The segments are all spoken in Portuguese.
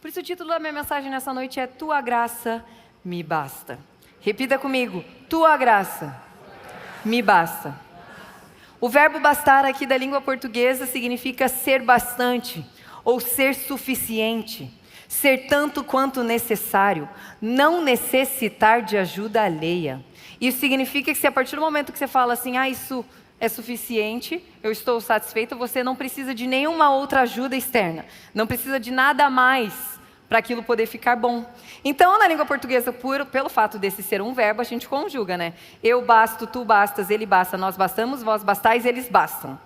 Por isso o título da minha mensagem nessa noite é Tua Graça Me Basta. Repita comigo, Tua Graça Me Basta. O verbo bastar aqui da língua portuguesa significa ser bastante ou ser suficiente, ser tanto quanto necessário, não necessitar de ajuda alheia. Isso significa que se a partir do momento que você fala assim, isso é suficiente, eu estou satisfeito, você não precisa de nenhuma outra ajuda externa, não precisa de nada mais para aquilo poder ficar bom. Então, na língua portuguesa, pelo fato desse ser um verbo, a gente conjuga, né? Eu basto, tu bastas, ele basta, nós bastamos, vós bastais, eles bastam.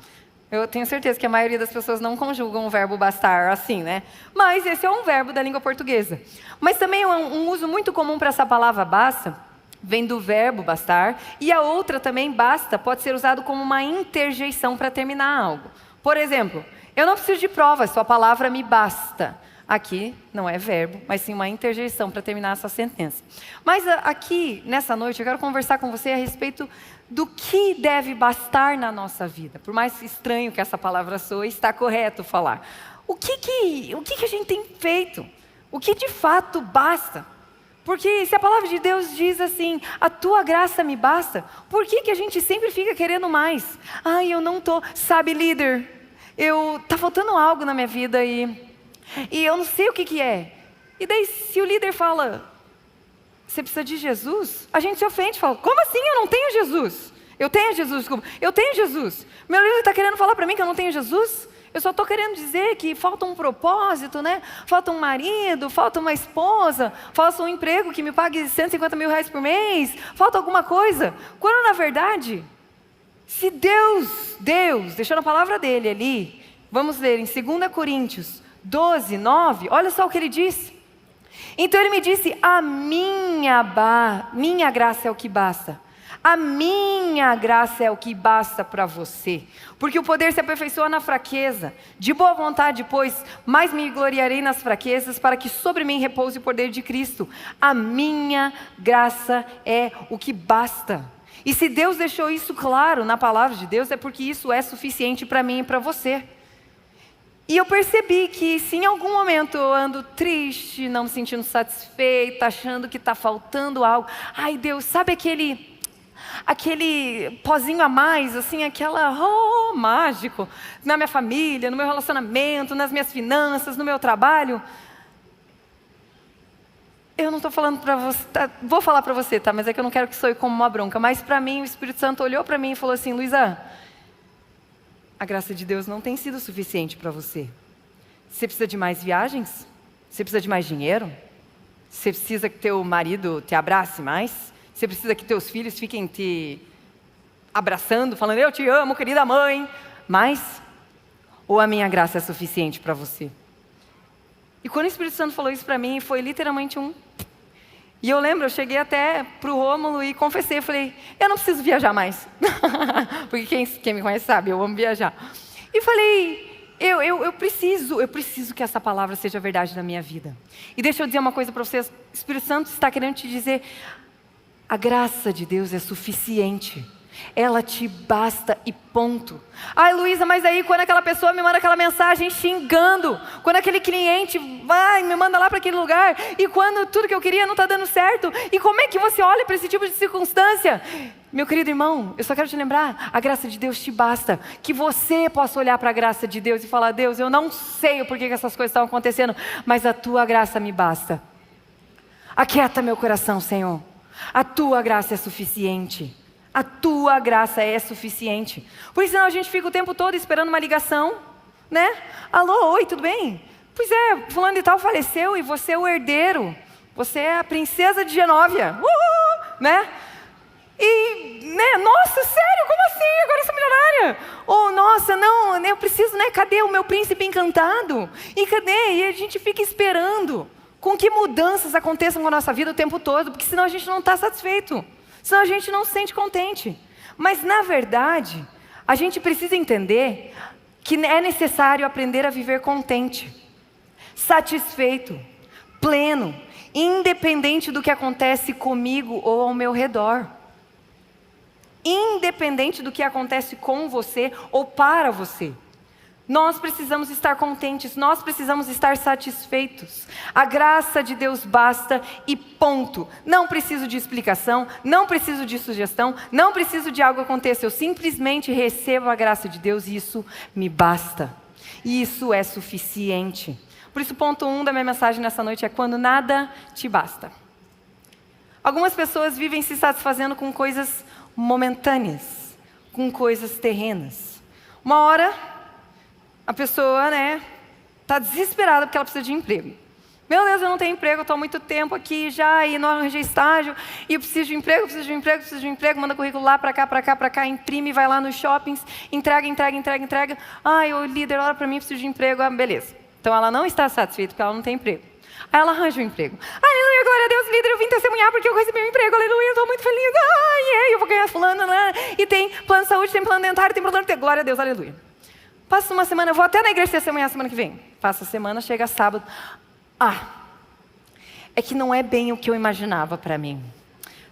Eu tenho certeza que a maioria das pessoas não conjugam o verbo bastar assim, né? Mas esse é um verbo da língua portuguesa. Mas também um uso muito comum para essa palavra basta, vem do verbo bastar, e a outra também, basta, pode ser usado como uma interjeição para terminar algo. Por exemplo, eu não preciso de provas, sua palavra me basta. Aqui não é verbo, mas sim uma interjeição para terminar essa sentença. Mas aqui, nessa noite, eu quero conversar com você a respeito do que deve bastar na nossa vida. Por mais estranho que essa palavra soe, está correto falar. O que a gente tem feito? O que de fato basta? Porque se a palavra de Deus diz assim, a tua graça me basta, por que a gente sempre fica querendo mais? Eu não estou, sabe, líder, tá faltando algo na minha vida e eu não sei o que é. E daí, se o líder fala, você precisa de Jesus, a gente se ofende, fala, como assim eu não tenho Jesus? Eu tenho Jesus, desculpa, eu tenho Jesus. Meu líder está querendo falar para mim que eu não tenho Jesus? Eu só estou querendo dizer que falta um propósito, né? Falta um marido, falta uma esposa, falta um emprego que me pague 150 mil reais por mês, falta alguma coisa. Quando na verdade, se Deus, deixando a palavra dele ali, vamos ler em 2 Coríntios 12, 9, olha só o que ele diz. Então ele me disse, a minha graça é o que basta. A minha graça é o que basta para você. Porque o poder se aperfeiçoa na fraqueza. De boa vontade, pois, mais me gloriarei nas fraquezas, para que sobre mim repouse o poder de Cristo. A minha graça é o que basta. E se Deus deixou isso claro na palavra de Deus, é porque isso é suficiente para mim e para você. E eu percebi que se em algum momento eu ando triste, não me sentindo satisfeita, achando que está faltando algo, Deus, sabe aquele pozinho a mais, assim, mágico, na minha família, no meu relacionamento, nas minhas finanças, no meu trabalho. Eu não estou falando para você, vou falar para você, tá? Mas é que eu não quero que soe como uma bronca, mas para mim o Espírito Santo olhou para mim e falou assim, Luísa, a graça de Deus não tem sido suficiente para você. Você precisa de mais viagens? Você precisa de mais dinheiro? Você precisa que teu marido te abrace mais? Você precisa que teus filhos fiquem te abraçando, falando, eu te amo, querida mãe. Mas, ou a minha graça é suficiente para você? E quando o Espírito Santo falou isso para mim, foi literalmente E eu lembro, eu cheguei até para o Rômulo e confessei, eu falei, eu não preciso viajar mais. Porque quem me conhece sabe, eu amo viajar. E falei, eu preciso que essa palavra seja verdade na minha vida. E deixa eu dizer uma coisa para vocês, o Espírito Santo está querendo te dizer, a graça de Deus é suficiente. Ela te basta e ponto. Luísa, mas aí quando aquela pessoa me manda aquela mensagem xingando, quando aquele cliente me manda lá para aquele lugar, e quando tudo que eu queria não está dando certo, e como é que você olha para esse tipo de circunstância? Meu querido irmão, eu só quero te lembrar, a graça de Deus te basta, que você possa olhar para a graça de Deus e falar, Deus, eu não sei o porquê que essas coisas estão acontecendo, mas a tua graça me basta. Aquieta meu coração, Senhor, a tua graça é suficiente. A tua graça é suficiente. Porque senão a gente fica o tempo todo esperando uma ligação, né? Alô, oi, tudo bem? Pois é, fulano e tal faleceu e você é o herdeiro. Você é a princesa de Genóvia. Né? E, né? Nossa, sério, como assim? Agora eu sou milionária. Nossa, não, eu preciso, né? Cadê o meu príncipe encantado? E cadê? E a gente fica esperando com que mudanças aconteçam com a nossa vida o tempo todo, porque senão a gente não está satisfeito. Senão a gente não se sente contente. Mas, na verdade, a gente precisa entender que é necessário aprender a viver contente, satisfeito, pleno, independente do que acontece comigo ou ao meu redor. Independente do que acontece com você ou para você. Nós precisamos estar contentes, nós precisamos estar satisfeitos. A graça de Deus basta e ponto. Não preciso de explicação, não preciso de sugestão, não preciso de algo aconteça. Eu simplesmente recebo a graça de Deus e isso me basta. E isso é suficiente. Por isso, ponto 1 da minha mensagem nessa noite é quando nada te basta. Algumas pessoas vivem se satisfazendo com coisas momentâneas, com coisas terrenas. Uma hora, a pessoa, está desesperada porque ela precisa de emprego. Meu Deus, eu não tenho emprego, eu estou há muito tempo aqui já e não arranjei estágio, e eu preciso de emprego, manda currículo lá, para cá, imprime, vai lá nos shoppings, entrega. Ai, o líder, olha para mim, preciso de emprego, beleza. Então ela não está satisfeita porque ela não tem emprego. Aí ela arranja um emprego. Aleluia, glória a Deus, líder, eu vim testemunhar porque eu recebi um emprego, aleluia, eu estou muito feliz, eu vou ganhar fulano, e tem plano de saúde, tem plano dentário, tem plano de... Glória a Deus, aleluia. Passa uma semana, eu vou até na igreja testemunhar semana que vem. Passa a semana, chega sábado. É que não é bem o que eu imaginava para mim.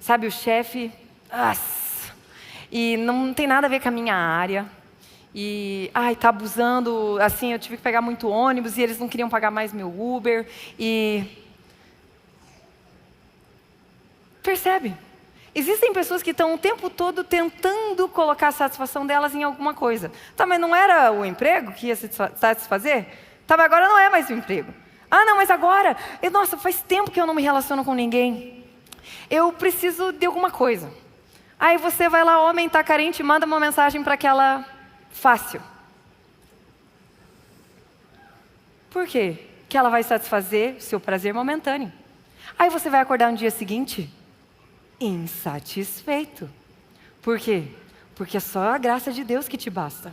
Sabe, o chefe, e não tem nada a ver com a minha área. E, tá abusando, assim, eu tive que pegar muito ônibus e eles não queriam pagar mais meu Uber. E... Percebe? Existem pessoas que estão o tempo todo tentando colocar a satisfação delas em alguma coisa. Tá, mas não era o emprego que ia satisfazer? Tá, mas agora não é mais o emprego. Não, mas agora... Nossa, faz tempo que eu não me relaciono com ninguém. Eu preciso de alguma coisa. Aí você vai lá, homem, tá carente, manda uma mensagem para aquela fácil. Por quê? Que ela vai satisfazer o seu prazer momentâneo. Aí você vai acordar no dia seguinte insatisfeito. Por quê? Porque é só a graça de Deus que te basta.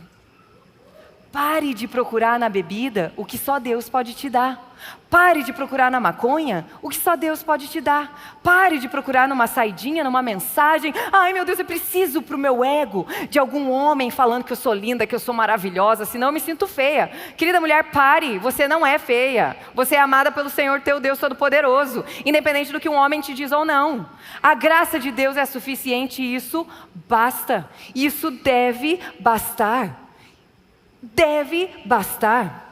Pare de procurar na bebida o que só Deus pode te dar. Pare de procurar na maconha o que só Deus pode te dar. Pare de procurar numa saidinha, numa mensagem. Ai, meu Deus, eu preciso pro meu ego de algum homem falando que eu sou linda, que eu sou maravilhosa, senão eu me sinto feia. Querida mulher, pare, você não é feia. Você é amada pelo Senhor teu Deus Todo-Poderoso, independente do que um homem te diz ou não. A graça de Deus é suficiente e isso basta. Isso deve bastar. Deve bastar.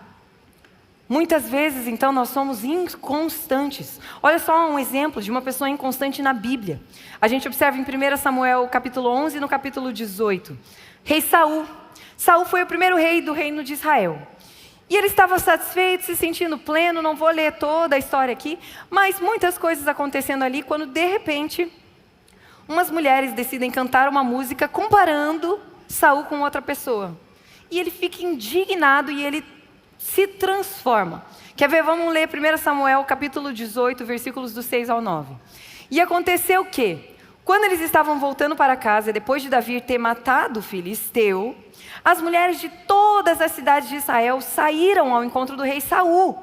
Muitas vezes, então, nós somos inconstantes. Olha só um exemplo de uma pessoa inconstante na Bíblia. A gente observa em 1 Samuel, capítulo 11, no capítulo 18. Rei Saul. Saul foi o primeiro rei do reino de Israel. E ele estava satisfeito, se sentindo pleno. Não vou ler toda a história aqui, mas muitas coisas acontecendo ali, quando de repente, umas mulheres decidem cantar uma música comparando Saul com outra pessoa. E ele fica indignado e ele se transforma. Quer ver? Vamos ler 1 Samuel, capítulo 18, versículos do 6 ao 9. E aconteceu o quê? Quando eles estavam voltando para casa, depois de Davi ter matado o filisteu, as mulheres de todas as cidades de Israel saíram ao encontro do rei Saul.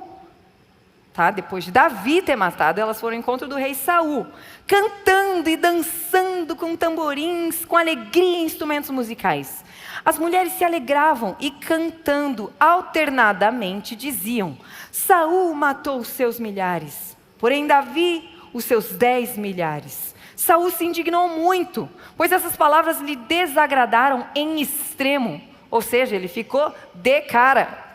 Depois de Davi ter matado, elas foram ao encontro do rei Saul, cantando e dançando com tamborins, com alegria e instrumentos musicais. As mulheres se alegravam e cantando alternadamente diziam: Saul matou os seus milhares, porém Davi os seus 10 milhares. Saul se indignou muito, pois essas palavras lhe desagradaram em extremo. Ou seja, ele ficou de cara,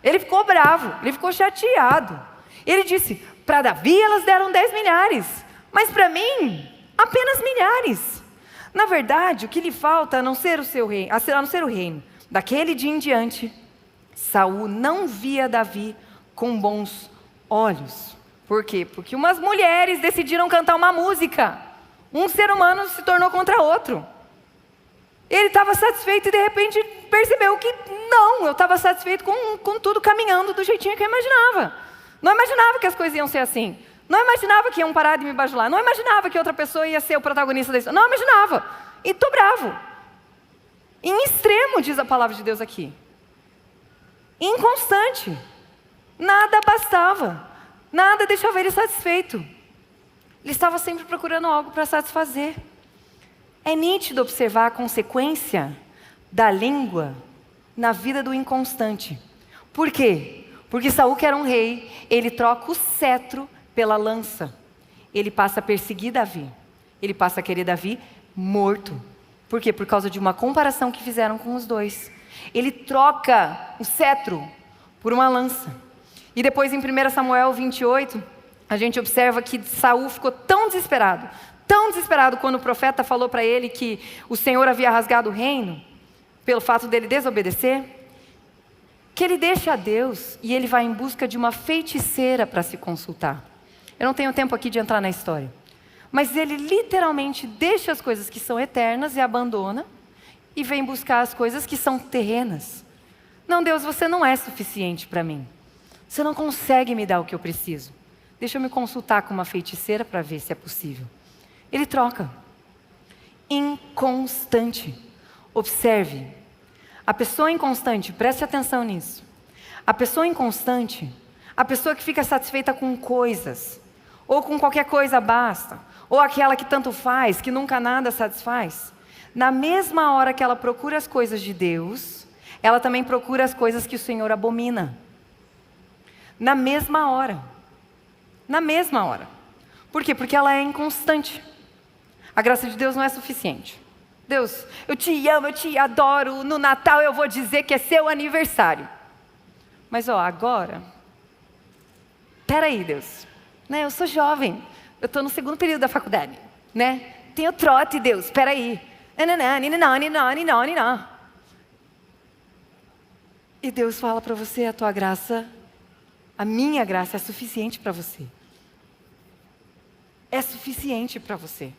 Ele ficou bravo, ele ficou chateado. Ele disse: para Davi elas deram 10 milhares, mas para mim, apenas milhares. Na verdade, o que lhe falta a não ser o reino. Daquele dia em diante, Saul não via Davi com bons olhos. Por quê? Porque umas mulheres decidiram cantar uma música. Um ser humano se tornou contra outro. Ele estava satisfeito e de repente percebeu que não, eu estava satisfeito com tudo caminhando do jeitinho que eu imaginava. Não imaginava que as coisas iam ser assim. Não imaginava que iam parar de me bajular. Não imaginava que outra pessoa ia ser o protagonista da história. Não imaginava. E estou bravo. Em extremo, diz a palavra de Deus aqui. Inconstante. Nada bastava. Nada deixava ele satisfeito. Ele estava sempre procurando algo para satisfazer. É nítido observar a consequência da língua na vida do inconstante. Por quê? Porque Saul, que era um rei, ele troca o cetro pela lança. Ele passa a perseguir Davi. Ele passa a querer Davi morto. Por quê? Por causa de uma comparação que fizeram com os dois. Ele troca o cetro por uma lança. E depois em 1 Samuel 28, a gente observa que Saul ficou tão desesperado quando o profeta falou para ele que o Senhor havia rasgado o reino, pelo fato dele desobedecer, que ele deixa a Deus e ele vai em busca de uma feiticeira para se consultar. Eu não tenho tempo aqui de entrar na história. Mas ele literalmente deixa as coisas que são eternas e abandona e vem buscar as coisas que são terrenas. Não, Deus, você não é suficiente para mim. Você não consegue me dar o que eu preciso. Deixa eu me consultar com uma feiticeira para ver se é possível. Ele troca. Inconstante. Observe. A pessoa inconstante, preste atenção nisso. A pessoa inconstante, a pessoa que fica satisfeita com coisas, ou com qualquer coisa basta, ou aquela que tanto faz, que nunca nada satisfaz. Na mesma hora que ela procura as coisas de Deus, ela também procura as coisas que o Senhor abomina. Na mesma hora. Na mesma hora. Por quê? Porque ela é inconstante. A graça de Deus não é suficiente. Deus, eu te amo, eu te adoro, no Natal eu vou dizer que é seu aniversário. Mas agora, peraí Deus, né? Eu sou jovem, eu estou no segundo período da faculdade, né? Tenho trote, Deus, peraí. E Deus fala para você, a tua graça, a minha graça é suficiente para você. É suficiente para você.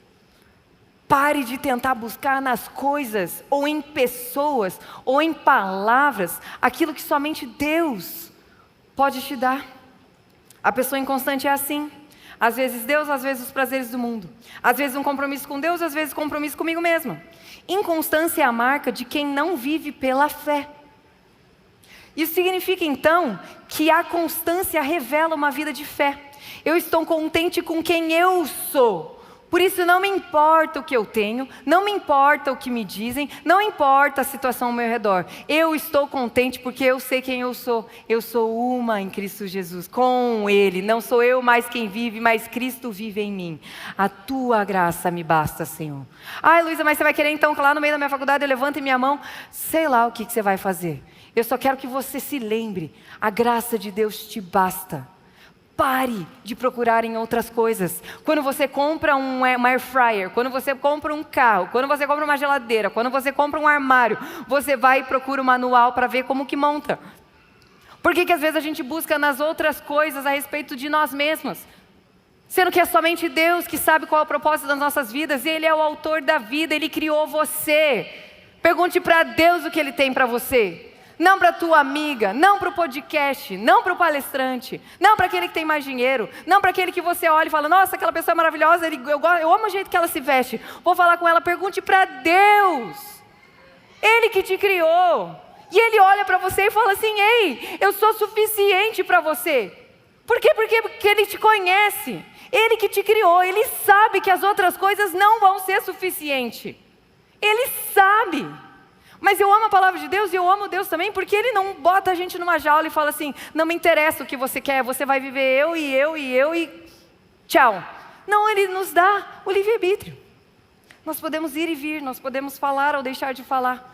Pare de tentar buscar nas coisas, ou em pessoas, ou em palavras, aquilo que somente Deus pode te dar. A pessoa inconstante é assim. Às vezes Deus, às vezes os prazeres do mundo. Às vezes um compromisso com Deus, às vezes um compromisso comigo mesma. Inconstância é a marca de quem não vive pela fé. Isso significa então que a constância revela uma vida de fé. Eu estou contente com quem eu sou. Por isso não me importa o que eu tenho, não me importa o que me dizem, não importa a situação ao meu redor. Eu estou contente porque eu sei quem eu sou. Eu sou uma em Cristo Jesus, com Ele. Não sou eu mais quem vive, mas Cristo vive em mim. A tua graça me basta, Senhor. Ai, Luísa, mas você vai querer então que lá no meio da minha faculdade eu levante minha mão? Sei lá o que você vai fazer. Eu só quero que você se lembre, a graça de Deus te basta. Pare de procurar em outras coisas. Quando você compra uma air fryer, quando você compra um carro, quando você compra uma geladeira, quando você compra um armário, você vai e procura o manual para ver como que monta. Por que às vezes a gente busca nas outras coisas a respeito de nós mesmos? Sendo que é somente Deus que sabe qual é o propósito das nossas vidas. Ele é o autor da vida, Ele criou você. Pergunte para Deus o que Ele tem para você. Não para a tua amiga, não para o podcast, não para o palestrante, não para aquele que tem mais dinheiro, não para aquele que você olha e fala, nossa, aquela pessoa é maravilhosa, eu amo o jeito que ela se veste. Vou falar com ela, pergunte para Deus. Ele que te criou. E Ele olha para você e fala assim, ei, eu sou suficiente para você. Por quê? Porque Ele te conhece. Ele que te criou, Ele sabe que as outras coisas não vão ser suficientes. Ele sabe. Mas eu amo a palavra de Deus e eu amo Deus também, porque Ele não bota a gente numa jaula e fala assim, não me interessa o que você quer, você vai viver eu e tchau. Não, Ele nos dá o livre-arbítrio. Nós podemos ir e vir, nós podemos falar ou deixar de falar.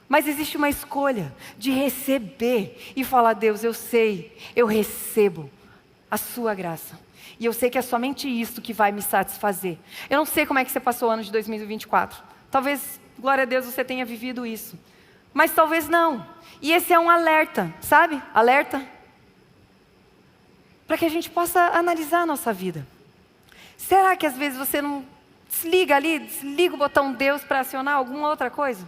Mas existe uma escolha de receber e falar, Deus, eu sei, eu recebo a sua graça. E eu sei que é somente isso que vai me satisfazer. Eu não sei como é que você passou o ano de 2024. Talvez, glória a Deus, você tenha vivido isso. Mas talvez não. E esse é um alerta, sabe? Alerta. Para que a gente possa analisar a nossa vida. Será que às vezes você não desliga ali, desliga o botão Deus para acionar alguma outra coisa?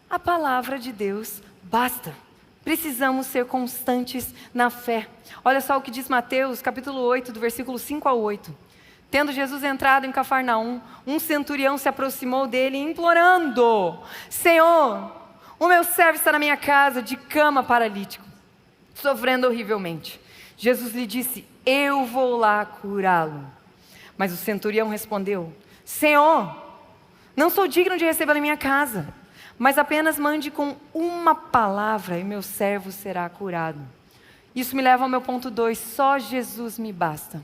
A palavra de Deus basta. Precisamos ser constantes na fé. Olha só o que diz Mateus, capítulo 8, do versículo 5 ao 8. Tendo Jesus entrado em Cafarnaum, um centurião se aproximou dele implorando, Senhor, o meu servo está na minha casa de cama paralítico, sofrendo horrivelmente. Jesus lhe disse, eu vou lá curá-lo. Mas o centurião respondeu, Senhor, não sou digno de recebê-lo em minha casa, mas apenas mande com uma palavra e meu servo será curado. Isso me leva ao meu ponto 2, só Jesus me basta.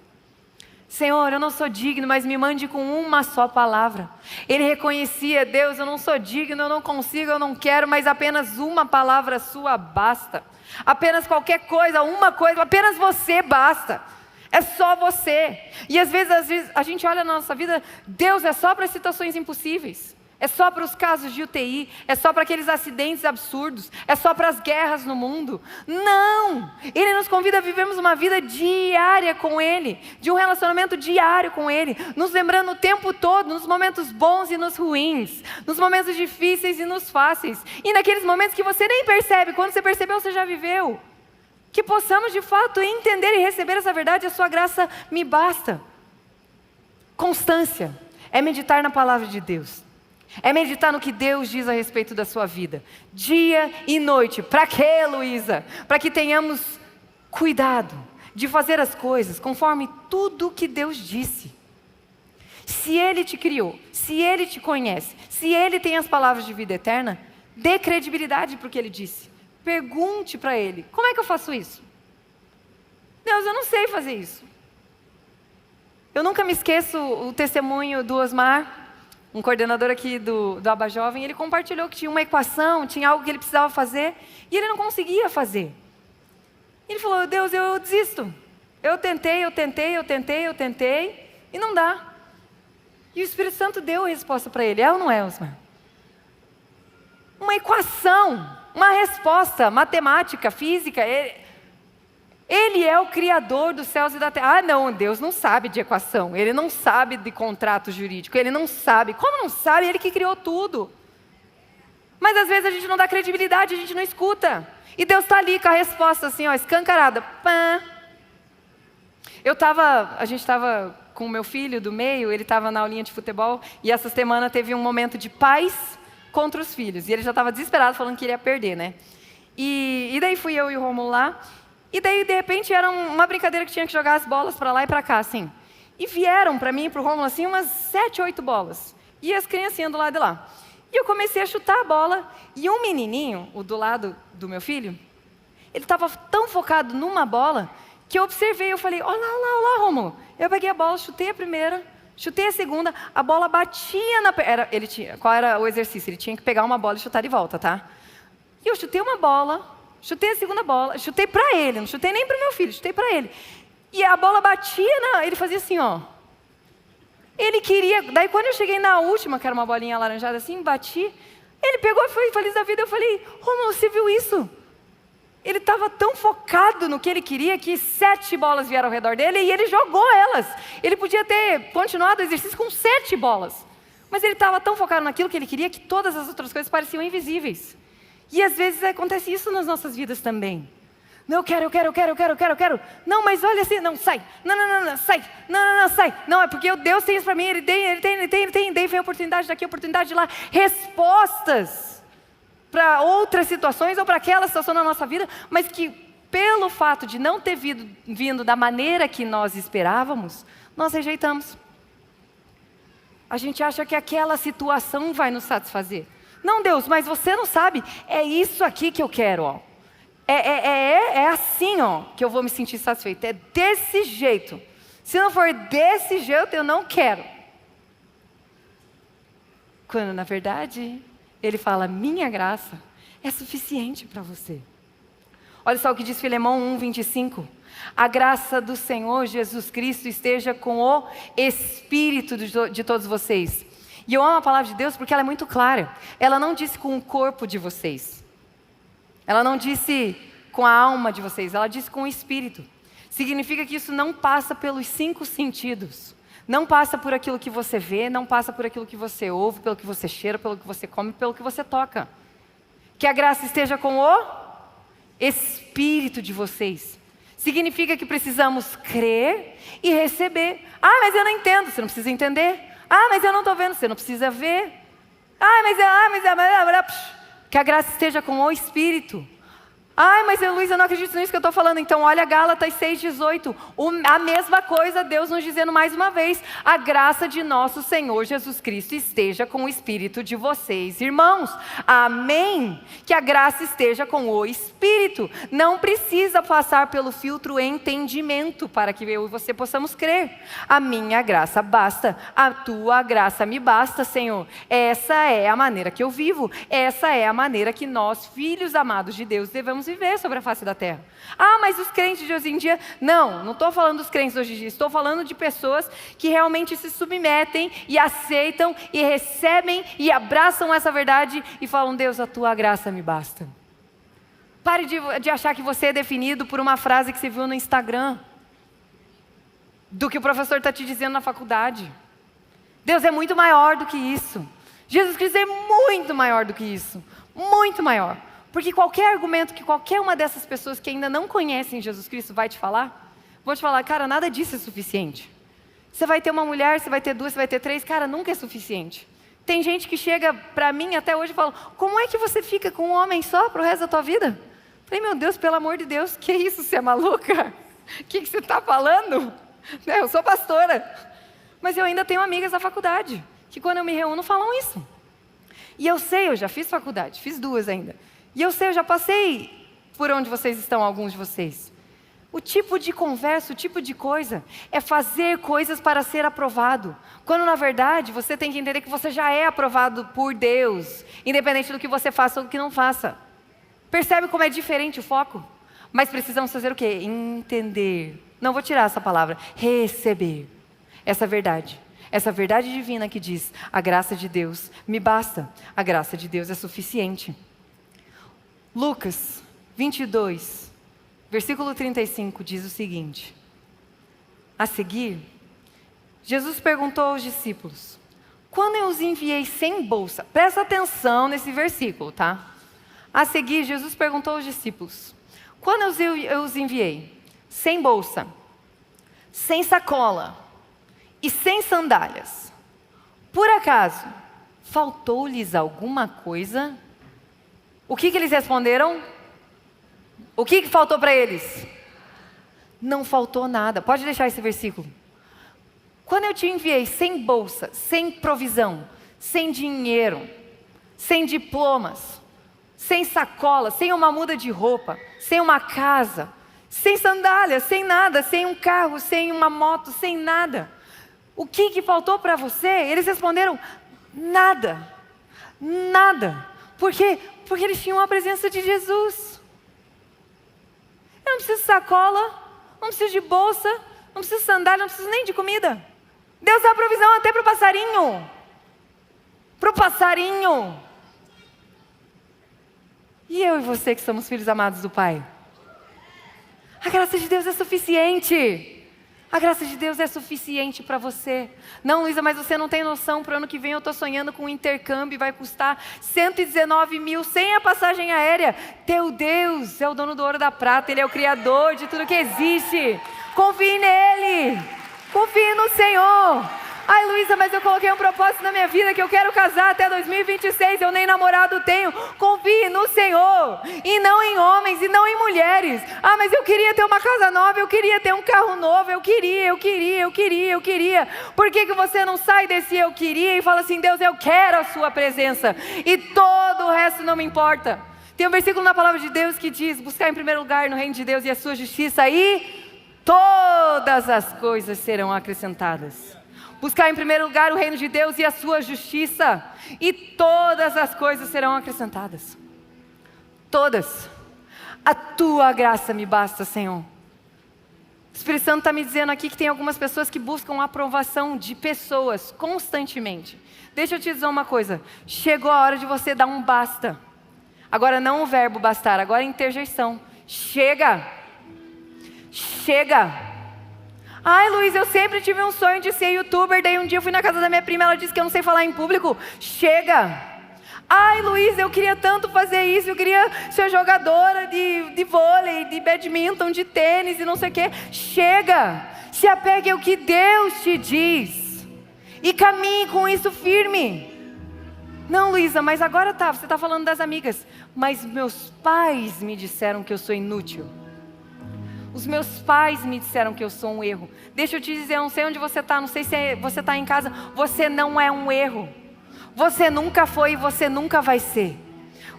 Senhor, eu não sou digno, mas me mande com uma só palavra. Ele reconhecia, Deus, eu não sou digno, eu não consigo, eu não quero, mas apenas uma palavra sua basta. Apenas qualquer coisa, uma coisa, apenas você basta. É só você. E às vezes a gente olha na nossa vida, Deus é só para situações impossíveis. É só para os casos de UTI, é só para aqueles acidentes absurdos, é só para as guerras no mundo. Não! Ele nos convida a vivermos uma vida diária com Ele, de um relacionamento diário com Ele, nos lembrando o tempo todo, nos momentos bons e nos ruins, nos momentos difíceis e nos fáceis, e naqueles momentos que você nem percebe, quando você percebeu, você já viveu. Que possamos de fato entender e receber essa verdade, a sua graça me basta. Constância é meditar na palavra de Deus. É meditar no que Deus diz a respeito da sua vida, dia e noite. Para quê, Luísa? Para que tenhamos cuidado de fazer as coisas conforme tudo que Deus disse. Se Ele te criou, se Ele te conhece, se Ele tem as palavras de vida eterna, dê credibilidade para o que Ele disse. Pergunte para Ele, como é que eu faço isso? Deus, eu não sei fazer isso. Eu nunca me esqueço o testemunho do Osmar, um coordenador aqui do Aba Jovem. Ele compartilhou que tinha uma equação, tinha algo que ele precisava fazer, e ele não conseguia fazer. Ele falou, Deus, eu desisto. Eu tentei, e não dá. E o Espírito Santo deu a resposta para ele, é ou não é, Osmar? Uma equação, uma resposta matemática, física. Ele é o Criador dos céus e da terra. Ah, não, Deus não sabe de equação, Ele não sabe de contrato jurídico, Ele não sabe. Como não sabe? Ele que criou tudo. Mas às vezes a gente não dá credibilidade, a gente não escuta. E Deus está ali com a resposta assim, ó, escancarada. Pã. A gente estava com o meu filho do meio, ele estava na aulinha de futebol, e essa semana teve um momento de pais contra os filhos. E ele já estava desesperado, falando que ele ia perder, né? E daí fui eu e o Romulo lá. E daí, de repente, era uma brincadeira que tinha que jogar as bolas para lá e para cá, assim. E vieram para mim e para o Romulo, assim, umas 7, 8 bolas. E as criancinhas do lado de lá. E eu comecei a chutar a bola. E um menininho, o do lado do meu filho, ele estava tão focado numa bola, que eu observei, eu falei, olá, Romulo. Eu peguei a bola, chutei a primeira, chutei a segunda, a bola batia na... Qual era o exercício? Ele tinha que pegar uma bola e chutar de volta, tá? E eu chutei uma bola... Chutei a segunda bola, chutei para ele, não chutei nem para o meu filho, chutei para ele. E a bola batia, ele fazia assim, ó. Ele queria, daí quando eu cheguei na última, que era uma bolinha alaranjada assim, bati, ele pegou e foi feliz da vida. Eu falei, Romulo, você viu isso? Ele estava tão focado no que ele queria, que 7 bolas vieram ao redor dele e ele jogou elas. Ele podia ter continuado o exercício com 7 bolas. Mas ele estava tão focado naquilo que ele queria, que todas as outras coisas pareciam invisíveis. E às vezes acontece isso nas nossas vidas também. Não, eu quero. Não, mas olha assim, não, sai. Não, sai. Não, sai. Não, é porque Deus tem isso para mim, Ele tem. Daí vem oportunidade daqui, oportunidade de lá. Respostas para outras situações ou para aquela situação na nossa vida, mas que pelo fato de não ter vindo da maneira que nós esperávamos, nós rejeitamos. A gente acha que aquela situação vai nos satisfazer. Não, Deus, mas você não sabe, é isso aqui que eu quero, ó. É assim, ó, que eu vou me sentir satisfeito, é desse jeito. Se não for desse jeito, eu não quero. Quando, na verdade, Ele fala, minha graça é suficiente para você. Olha só o que diz Filemão 1:25. A graça do Senhor Jesus Cristo esteja com o Espírito de todos vocês. E eu amo a palavra de Deus porque ela é muito clara. Ela não disse com o corpo de vocês. Ela não disse com a alma de vocês. Ela disse com o Espírito. Significa que isso não passa pelos 5 sentidos. Não passa por aquilo que você vê, não passa por aquilo que você ouve, pelo que você cheira, pelo que você come, pelo que você toca. Que a graça esteja com o Espírito de vocês. Significa que precisamos crer e receber. Ah, mas eu não entendo. Você não precisa entender. Ah, mas eu não estou vendo, você não precisa ver. Que a graça esteja com o Espírito. Ai, mas Luísa, eu não acredito nisso que eu estou falando. Então olha Gálatas 6,18. A mesma coisa, Deus nos dizendo mais uma vez: a graça de nosso Senhor Jesus Cristo esteja com o espírito de vocês, irmãos. Amém? Que a graça esteja com o espírito. Não precisa passar pelo filtro entendimento para que eu e você possamos crer. A minha graça basta, a tua graça me basta, Senhor. Essa é a maneira que eu vivo. Essa é a maneira que nós, filhos amados de Deus, devemos viver sobre a face da terra. Ah, mas os crentes de hoje em dia... Não estou falando dos crentes de hoje em dia. Estou falando de pessoas que realmente se submetem e aceitam e recebem e abraçam essa verdade e falam: Deus, a tua graça me basta. Pare de achar que você é definido por uma frase que você viu no Instagram, do que o professor está te dizendo na faculdade. Deus é muito maior do que isso. Jesus Cristo é muito maior do que isso. Muito maior. Porque qualquer argumento que qualquer uma dessas pessoas que ainda não conhecem Jesus Cristo vai te falar, vou te falar: cara, nada disso é suficiente. Você vai ter uma mulher, você vai ter duas, você vai ter três, cara, nunca é suficiente. Tem gente que chega para mim até hoje e fala: como é que você fica com um homem só pro resto da tua vida? Falei: meu Deus, pelo amor de Deus, que isso, você é maluca? O que você está falando? Eu sou pastora, mas eu ainda tenho amigas da faculdade, que quando eu me reúno falam isso. E eu sei, eu já fiz faculdade, fiz duas ainda. E eu sei, eu já passei por onde vocês estão, alguns de vocês. O tipo de conversa, o tipo de coisa, é fazer coisas para ser aprovado. Quando na verdade você tem que entender que você já é aprovado por Deus, independente do que você faça ou do que não faça. Percebe como é diferente o foco? Mas precisamos fazer o quê? Entender. Não vou tirar essa palavra. Receber essa verdade. Essa verdade divina que diz: a graça de Deus me basta. A graça de Deus é suficiente. Lucas 22, versículo 35 diz o seguinte: a seguir, Jesus perguntou aos discípulos: quando eu os enviei sem bolsa, presta atenção nesse versículo, tá? A seguir, Jesus perguntou aos discípulos: quando eu os enviei sem bolsa, sem sacola e sem sandálias, por acaso faltou-lhes alguma coisa? O que eles responderam? O que faltou para eles? Não faltou nada. Pode deixar esse versículo. Quando eu te enviei sem bolsa, sem provisão, sem dinheiro, sem diplomas, sem sacola, sem uma muda de roupa, sem uma casa, sem sandálias, sem nada, sem um carro, sem uma moto, sem nada, o que faltou para você? Eles responderam: nada. Nada. Por quê? Porque eles tinham a presença de Jesus. Eu não preciso de sacola, não preciso de bolsa, não preciso de sandália, não preciso nem de comida. Deus dá provisão até para o passarinho. Para o passarinho. E eu e você que somos filhos amados do Pai? A graça de Deus é suficiente. A graça de Deus é suficiente para você. Não, Luísa, mas você não tem noção. Para o ano que vem eu estou sonhando com um intercâmbio. Vai custar 119 mil sem a passagem aérea. Teu Deus é o dono do ouro e da prata. Ele é o criador de tudo que existe. Confie nele. Confie no Senhor. Ai, Luísa, mas eu coloquei um propósito na minha vida que eu quero casar até 2026, eu nem namorado tenho. Confie no Senhor, e não em homens, e não em mulheres. Ah, mas eu queria ter uma casa nova, eu queria ter um carro novo, eu queria. Por que você não sai desse eu queria e fala assim: Deus, eu quero a sua presença, e todo o resto não me importa? Tem um versículo na palavra de Deus que diz: buscar em primeiro lugar no reino de Deus e a sua justiça, e todas as coisas serão acrescentadas. Buscar em primeiro lugar o reino de Deus e a sua justiça, e todas as coisas serão acrescentadas. Todas. A tua graça me basta, Senhor. O Espírito Santo está me dizendo aqui que tem algumas pessoas que buscam a aprovação de pessoas constantemente. Deixa eu te dizer uma coisa: chegou a hora de você dar um basta. Agora não o verbo bastar, agora a interjeição. Chega. Chega. Ai, Luiz, eu sempre tive um sonho de ser youtuber. Daí um dia eu fui na casa da minha prima, ela disse que eu não sei falar em público. Chega. Ai, Luiz, eu queria tanto fazer isso. Eu queria ser jogadora de vôlei, de badminton, de tênis e não sei o quê. Chega. Se apegue ao que Deus te diz e caminhe com isso firme. Não, Luísa, mas agora você está falando das amigas. Mas meus pais me disseram que eu sou inútil. Os meus pais me disseram que eu sou um erro. Deixa eu te dizer, eu não sei onde você está, não sei se você está em casa. Você não é um erro. Você nunca foi e você nunca vai ser.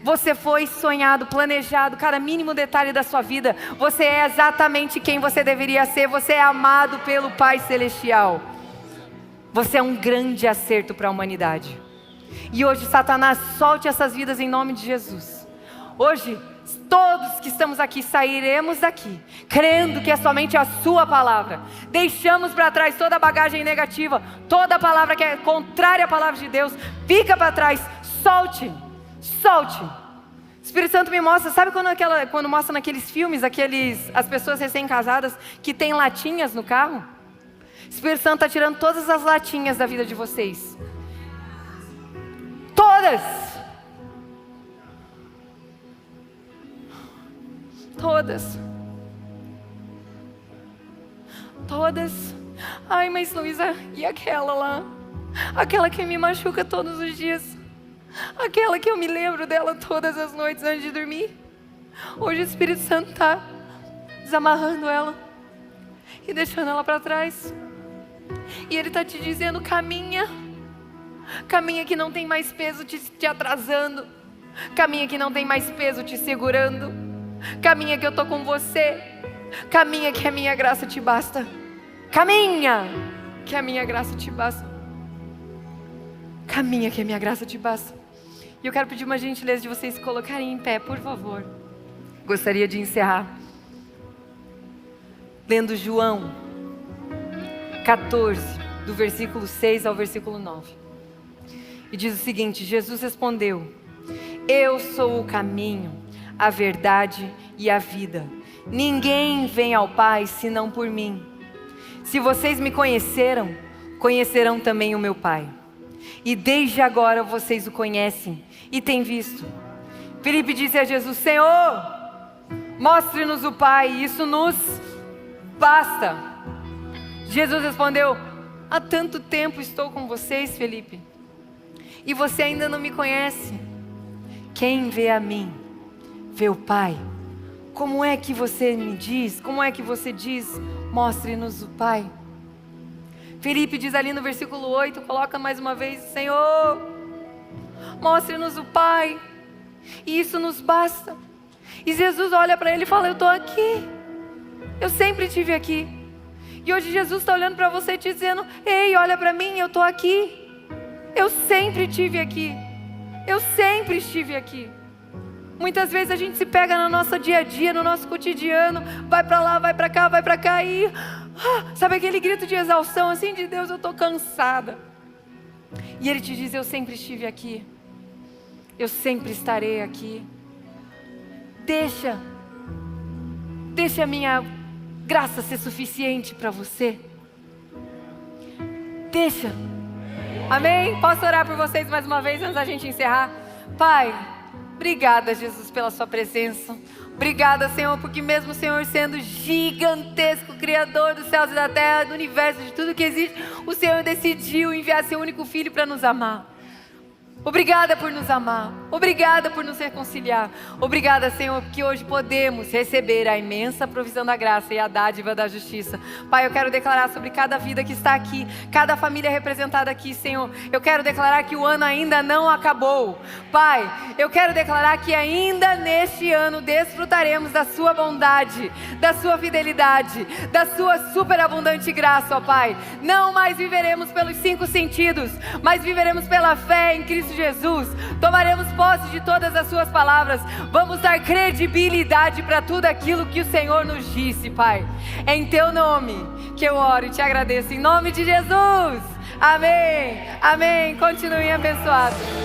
Você foi sonhado, planejado, cada mínimo detalhe da sua vida. Você é exatamente quem você deveria ser. Você é amado pelo Pai Celestial. Você é um grande acerto para a humanidade. E hoje, Satanás, solte essas vidas em nome de Jesus. Hoje, todos que estamos aqui sairemos daqui, crendo que é somente a sua palavra. Deixamos para trás toda a bagagem negativa, toda a palavra que é contrária à palavra de Deus. Fica para trás, solte. O Espírito Santo me mostra, sabe quando mostra naqueles filmes, as pessoas recém-casadas que tem latinhas no carro? O Espírito Santo está tirando todas as latinhas da vida de vocês. Todas. Ai, mas Luísa, e aquela lá? Aquela que me machuca todos os dias. Aquela que eu me lembro dela todas as noites antes de dormir. Hoje o Espírito Santo está desamarrando ela e deixando ela para trás. E Ele está te dizendo, caminha. Caminha que não tem mais peso te atrasando. Caminha que não tem mais peso te segurando. Caminha que eu estou com você. Caminha que a minha graça te basta. Caminha que a minha graça te basta. Caminha que a minha graça te basta. E eu quero pedir uma gentileza de vocês se colocarem em pé, por favor. Gostaria de encerrar lendo João 14, do versículo 6 ao versículo 9. E diz o seguinte: Jesus respondeu: eu sou o caminho, a verdade e a vida. Ninguém vem ao Pai senão por mim. Se vocês me conheceram, conhecerão também o meu Pai. E desde agora vocês o conhecem e têm visto. Filipe disse a Jesus: Senhor, mostre-nos o Pai, isso nos basta. Jesus respondeu: há tanto tempo estou com vocês, Filipe, e você ainda não me conhece. Quem vê a mim, vê o Pai. Como é que você me diz? Como é que você diz, mostre-nos o Pai? Filipe diz ali no versículo 8, coloca mais uma vez: Senhor, mostre-nos o Pai, e isso nos basta. E Jesus olha para ele e fala: eu estou aqui, eu sempre estive aqui. E hoje Jesus está olhando para você e te dizendo: ei, olha para mim, eu estou aqui, eu sempre estive aqui, eu sempre estive aqui. Muitas vezes a gente se pega no nosso dia a dia, no nosso cotidiano, vai para lá, vai para cá e sabe aquele grito de exaustão assim de Deus, eu estou cansada. E Ele te diz: eu sempre estive aqui, eu sempre estarei aqui. Deixa a minha graça ser suficiente para você. Deixa. Amém? Posso orar por vocês mais uma vez antes da gente encerrar? Pai, obrigada, Jesus, pela sua presença. Obrigada, Senhor, porque mesmo o Senhor sendo gigantesco, Criador dos céus e da terra, do universo, de tudo que existe, o Senhor decidiu enviar seu único Filho para nos amar. Obrigada por nos amar, obrigada por nos reconciliar. Obrigada, Senhor, porque hoje podemos receber a imensa provisão da graça e a dádiva da justiça. Pai, eu quero declarar sobre cada vida que está aqui, cada família representada aqui, Senhor. Eu quero declarar que o ano ainda não acabou. Pai, eu quero declarar que ainda neste ano desfrutaremos da sua bondade, da sua fidelidade, da sua superabundante graça, ó Pai. Não mais viveremos pelos 5 sentidos, mas viveremos pela fé em Cristo Jesus. Tomaremos posse de todas as suas palavras. Vamos dar credibilidade para tudo aquilo que o Senhor nos disse, Pai. É em teu nome que eu oro e te agradeço, em nome de Jesus. Amém, amém. Continuem abençoados.